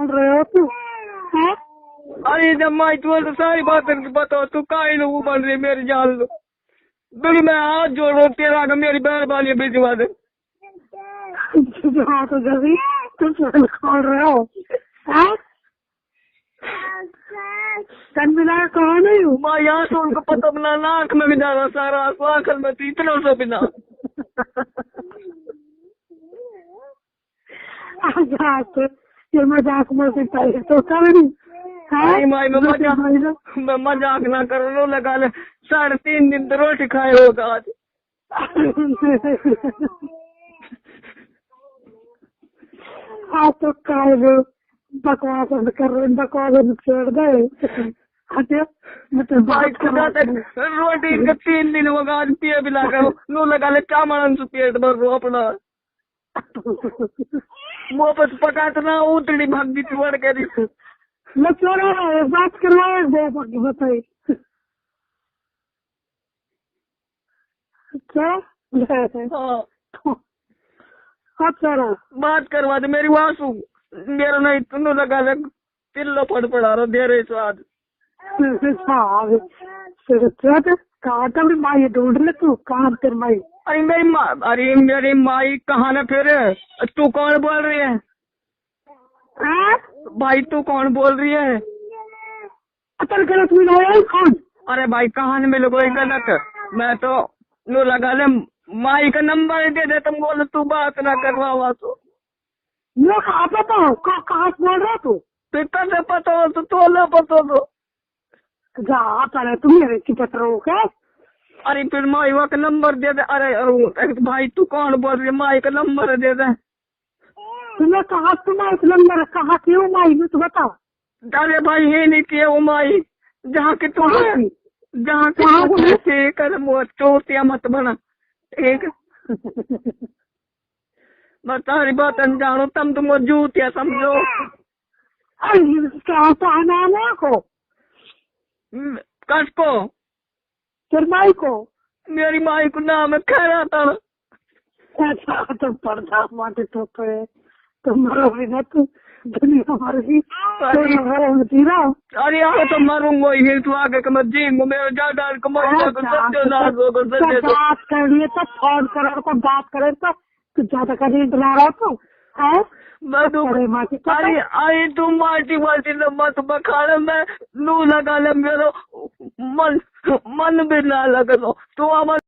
खोल रहे हो तू? है? अरे जब माई तू तो सारी बात बताओ, तू काहे लोग बन रही मेरी जान लो बिल्कुल। मैं हाथ जोड़ रहा हूँ तेरा का, मेरी बहन वाली भिजवा दे। हाँ तो जल्दी तुम चैनल खोल रहे हो? कन मिला कहा नहीं हूँ माँ यहाँ से उनको पता बना, नाक में भी जाना सारा आंख में तो इतना सो बिना। ये मजाक में से पहले तो कर नहीं। माई मैं मजाक ना कर लो, लगा ले 3.5 दिन तो रोटी खाए होगा आज। हाँ तो कह बकवास कर रहे, बकवास छोड़ दे। मतलब रोटी का 3 दिन होगा आज, पिए भी लगा लो, लगा ले चावल से पेट भर रो अपना। मोहब्बत पका तो ना उतनी भागी चुड़ के मैं चोरा बात करवाए बताइए क्या? हाँ चोरा बात करवा दे मेरी वासु, मेरा नहीं तुम लगा ले तिल्लो पड़ा रहा दे रहे स्वाद। कहा था माई ढूंढ ले तू, कहाँ तेरी माई? अरे मेरी माई कहाँ ना फिर? तू कौन बोल रही है भाई? तू कौन बोल रही है? अतल गलत मिला कौन? अरे भाई कहाँ न मिले कोई गलत? मैं तो नो लगा ले माई का नंबर दे दे, तुम बोलो तू बात ना करवा वासु। मैं कहाँ पता हूँ? कहाँ से बोल रहा तू? कैसे पता हो तो ना पता तो जा पहले तुम मेरे की पत्र हो क्या? अरे फिर माई का नंबर दे दे। अरे भाई तू कौन बोल रही है? माई का नंबर दे दे। तुम्हें कहा तुम्हारा नंबर कहाँ की हो माई में, तू बता। अरे भाई है नहीं कि वो माई जहाँ की तुम जहाँ की कर चोटिया मत बना ठीक। मैं तारी बात अनजानो, तुम जूतिया समझो। क्या नाम है को? कसको? तेरी माई को? मेरी माई को नाम है खैराता। अच्छा तो पर्दा माटे तो तुम मरो भी ना, तू दुनिया मर गई। अरे आगे तो मरूंगा ही, तू आगे का मैं जीऊंगा, मेरा जा डाल को बात कर लिए तो फोन करे तो बात करे तो तू ज्यादा कर डरा रहा तो है। अरे तू माटी न मत बखाड़, मैं लू लगा ले, मेरा मन भी ना लगा तो तू